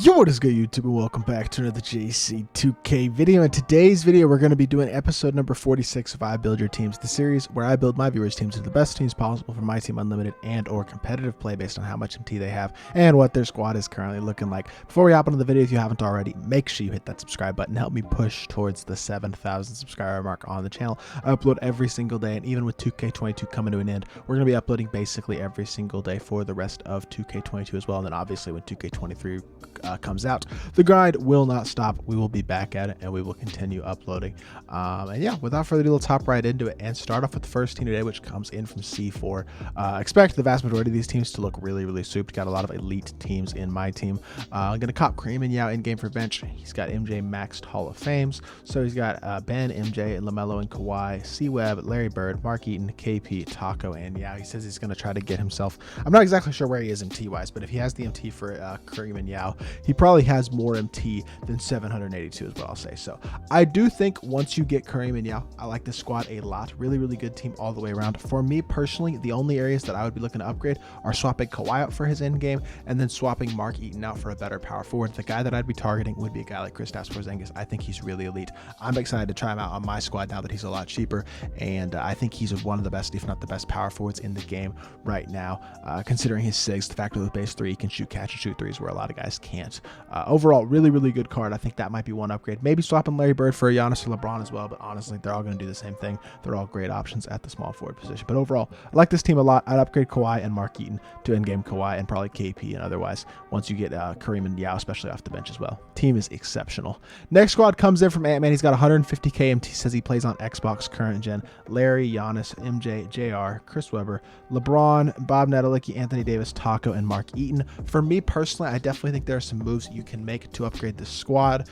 Yo, what is good, YouTube, and welcome back to another JC2K video. In today's video, we're going to be doing episode number 46 of I Build Your Teams, the series where I build my viewers' teams into the best teams possible for my team unlimited and or competitive play based on how much MT they have and what their squad is currently looking like. Before we hop into the video, if you haven't already, make sure you hit that subscribe button. Help me push towards the 7,000 subscriber mark on the channel. I upload every single day, and even with 2K22 coming to an end, we're going to be uploading basically every single day for the rest of 2K22 as well. And then obviously when 2K23 comes out, the grind will not stop. We will be back at it and we will continue uploading. And yeah, without further ado, let's hop right into it and start off with the first team today, which comes in from C4. Expect the vast majority of these teams to look really souped. Got a lot of elite teams in my team. I'm gonna cop Kareem and Yao in game for bench. He's got MJ maxed Hall of Fames, so he's got Ben, MJ, and LaMelo and Kawhi, C-Web, Larry Bird, Mark Eaton, KP, Taco, and Yao. He says he's gonna try to get himself, I'm not exactly sure where he is MT wise, but if he has the MT for Kareem and Yao, he probably has more MT than 782 is what I'll say. So I do think once you get Kareem and Yao, I like this squad a lot. Really good team all the way around. For me personally, the only areas that I would be looking to upgrade are swapping Kawhi out for his end game and then swapping Mark Eaton out for a better power forward. The guy that I'd be targeting would be a guy like Kristaps Porzingis. I think he's really elite. I'm excited to try him out on my squad now that he's a lot cheaper, and I think he's one of the best, if not the best, power forwards in the game right now. Considering his SIGs, the fact that with base 3 he can shoot catch and shoot threes where a lot of guys can't. Overall, really good card. I think that might be one upgrade. Maybe swapping Larry Bird for Giannis or LeBron as well, but honestly, they're all going to do the same thing. They're all great options at the small forward position. But overall, I like this team a lot. I'd upgrade Kawhi and Mark Eaton to in-game Kawhi and probably KP, and otherwise, once you get Kareem and Yao, especially off the bench as well. Team is exceptional. Next squad comes in from Ant-Man. He's got 150k MT, says he plays on Xbox current gen. Larry, Giannis, MJ, JR, Chris Webber, LeBron, Bob Nedelicki, Anthony Davis, Taco, and Mark Eaton. For me personally, I definitely think there are some moves you can make to upgrade the squad.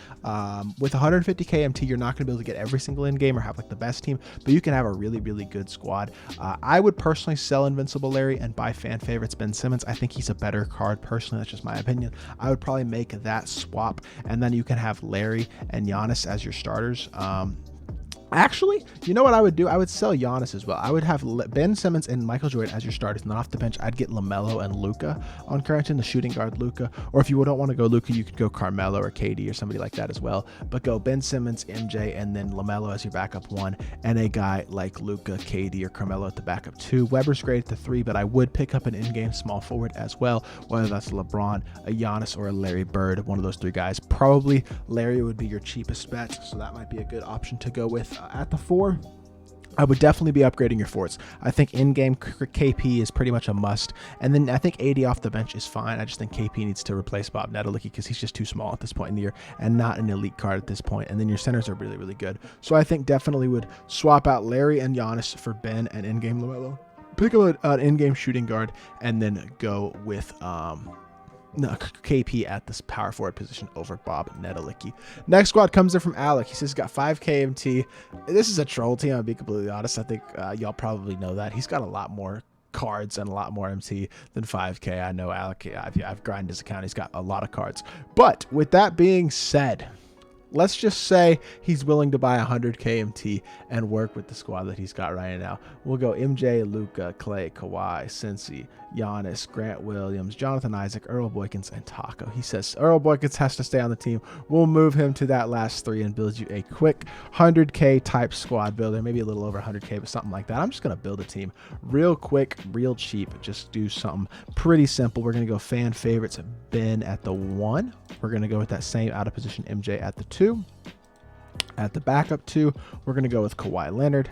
With 150k MT, you're not going to be able to get every single in-game or have like the best team, but you can have a really good squad. I would personally sell Invincible Larry and buy fan favorites Ben Simmons. I think he's a better card personally. That's just my opinion. I would probably make that swap, and then you can have Larry and Giannis as your starters. Actually, you know what I would do? I would sell Giannis as well. I would have Ben Simmons and Michael Jordan as your starters, and then off the bench, I'd get LaMelo and Luka on current gen, the shooting guard Luka. Or if you don't want to go Luka, you could go Carmelo or KD or somebody like that as well. But go Ben Simmons, MJ, and then LaMelo as your backup 1, and a guy like Luka, KD, or Carmelo at the backup 2. Weber's great at the 3, but I would pick up an in-game small forward as well, whether that's LeBron, a Giannis, or a Larry Bird, one of those 3 guys. Probably Larry would be your cheapest bet, so that might be a good option to go with. At the 4, I would definitely be upgrading your forwards. I think in-game KP is pretty much a must, and then I think AD off the bench is fine. I just think KP needs to replace Bob Nedelicki because he's just too small at this point in the year and not an elite card at this point. And then your centers are really good. So I think definitely would swap out Larry and Giannis for Ben and in-game LaMelo. Pick up an in-game shooting guard and then go with KP at this power forward position over Bob Nedelicki. Next squad comes in from Alec. He says he's got 5k MT. This is a troll team, I'll be completely honest. I think y'all probably know that. He's got a lot more cards and a lot more MT than 5k. I know Alec, I've grinded his account. He's got a lot of cards. But with that being said, let's just say he's willing to buy 100k MT and work with the squad that he's got right now. We'll go MJ, Luka, Clay, Kawhi, Cincy, Giannis, Grant Williams, Jonathan Isaac, Earl Boykins, and Taco. He says Earl Boykins has to stay on the team. We'll move him to that last 3 and build you a quick 100k type squad builder, maybe a little over 100k, but something like that. I'm just going to build a team real quick, real cheap. Just do something pretty simple. We're going to go fan favorites, Ben at the 1. We're going to go with that same out of position MJ at the 2. At the backup 2, we're going to go with Kawhi Leonard.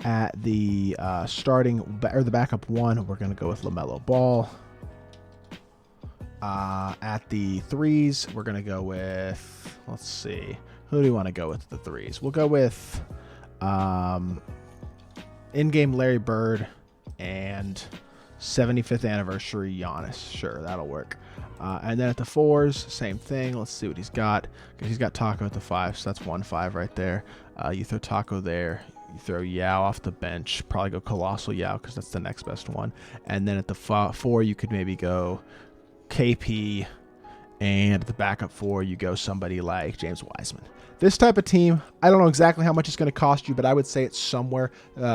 At the the backup 1, we're going to go with LaMelo Ball. At the 3s, we're going to go with, let's see, who do we want to go with the 3s? We'll go with in-game Larry Bird and 75th anniversary Giannis. Sure, that'll work. And then at the 4s, same thing. Let's see what he's got. He's got Taco at the 5, so that's 1-5 right there. You throw Taco there. You throw Yao off the bench. Probably go Colossal Yao because that's the next best one. And then at the 4, you could maybe go KP. And at the backup 4, you go somebody like James Wiseman. This type of team, I don't know exactly how much it's going to cost you, but I would say it's somewhere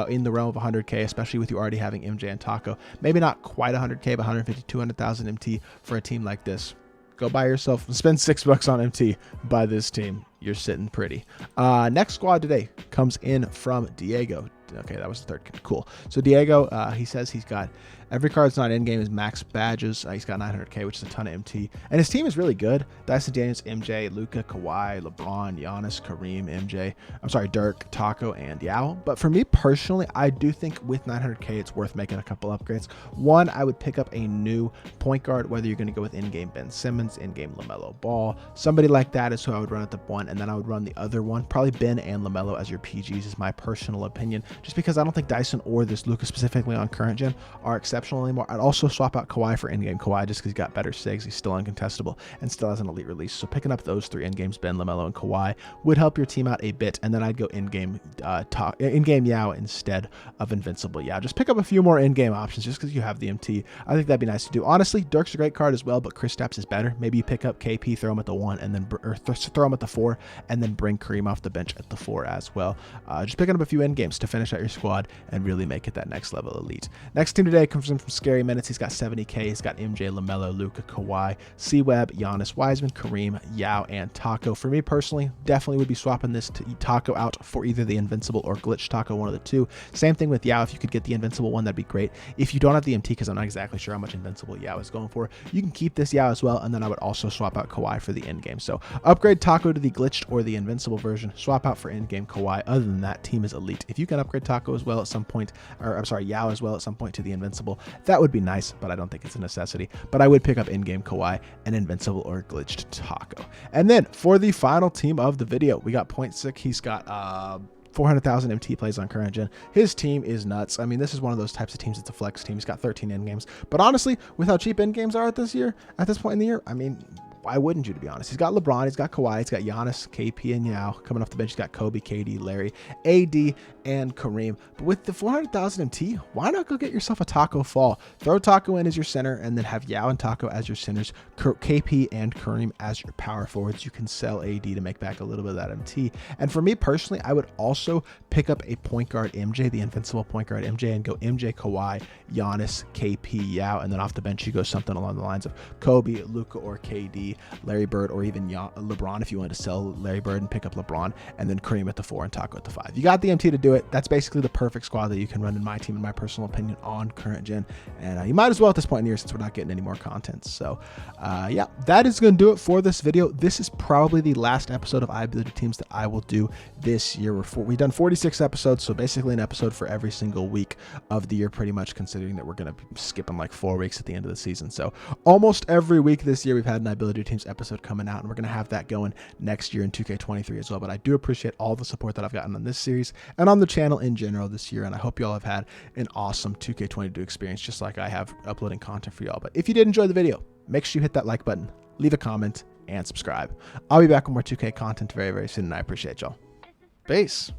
in the realm of 100K, especially with you already having MJ and Taco. Maybe not quite 100K, but 150, 200,000 MT for a team like this. go buy yourself, spend $6 on MT, buy this team. You're sitting pretty. Next squad today comes in from Diego. Okay, that was the third. Cool. So Diego, he says he's got every card that's not in game is max badges. He's got 900k, which is a ton of MT, and his team is really good. Dyson Daniels, MJ, Luka, Kawhi, LeBron, Giannis, Kareem, MJ. I'm sorry, Dirk, Taco, and Yao. But for me personally, I do think with 900k, it's worth making a couple upgrades. One, I would pick up a new point guard, whether you're going to go with in-game Ben Simmons, in-game LaMelo Ball, somebody like that is who I would run at the one, and then I would run the other one, probably Ben and LaMelo as your PGs, is my personal opinion, just because I don't think Dyson or this Luka specifically on current gen are exceptional anymore. I'd also swap out Kawhi for in-game Kawhi just because he's got better SIGs, he's still uncontestable, and still has an elite release. So picking up those three in-games, Ben, LaMelo, and Kawhi, would help your team out a bit, and then I'd go in-game Yao instead of Invincible Yao. Just pick up a few more in-game options just because you have the MT. I think that'd be nice to do. Honestly, Dirk's a great card as well, but Kristaps is better. Maybe you pick up KP, throw him at the 1, and then throw him at the 4, and then bring Kareem off the bench at the 4 as well. Just picking up a few end games to finish out your squad and really make it that next level elite. Next team today comes in from Scary Minutes. He's got 70k. He's got MJ, LaMelo, Luka, Kawhi, C-Web, Giannis, Wiseman, Kareem, Yao, and Taco. For me personally, definitely would be swapping this Taco out for either the Invincible or Glitch Taco, one of the two. Same thing with Yao. If you could get the Invincible one, that'd be great. If you don't have the MT, because I'm not exactly sure how much Invincible Yao is going for, you can keep this Yao as well, and then I would also swap out Kawhi for the end game. So upgrade Taco to the Glitched or the Invincible version, swap out for in-game Kawhi. Other than that, team is elite. If you can upgrade Taco as well at some point, or I'm sorry, Yao as well at some point to the Invincible, that would be nice, but I don't think it's a necessity. But I would pick up in-game Kawhi and Invincible or Glitched Taco. And then for the final team of the video, we got Point Sick. He's got 400,000 MT plays on current gen. His team is nuts. I mean, this is one of those types of teams. It's a flex team. He's got 13 end games. But honestly, with how cheap end games are at this point in the year, I mean, why wouldn't you, to be honest? He's got LeBron, he's got Kawhi, he's got Giannis, KP, and Yao. Coming off the bench, he's got Kobe, KD, Larry, AD, and Kareem. But with the 400,000 MT, why not go get yourself a Taco Fall? Throw Taco in as your center, and then have Yao and Taco as your centers, KP and Kareem as your power forwards. You can sell AD to make back a little bit of that MT. And for me personally, I would also pick up a point guard MJ, the Invincible point guard MJ, and go MJ, Kawhi, Giannis, KP, Yao, and then off the bench, you go something along the lines of Kobe, Luka, or KD, Larry Bird, or even LeBron if you want to sell Larry Bird and pick up LeBron, and then Kareem at the 4 and Taco at the 5. You got the MT to do it. That's basically the perfect squad that you can run in my team, in my personal opinion, on current gen. And you might as well at this point in the year, since we're not getting any more content. So yeah, that is going to do it for this video. This is probably the last episode of I Build Your Teams that I will do this year. We've done 46 episodes, so basically an episode for every single week of the year, pretty much, considering that we're going to be skipping like 4 weeks at the end of the season. So almost every week this year, we've had an I Build Your Teams episode coming out, and we're going to have that going next year in 2K23 as well. But I do appreciate all the support that I've gotten on this series and on the channel in general this year, and I hope you all have had an awesome 2K22 experience, just like I have uploading content for y'all. But if you did enjoy the video, make sure you hit that like button, leave a comment, and subscribe. I'll be back with more 2K content very, very soon, and I appreciate y'all. Peace.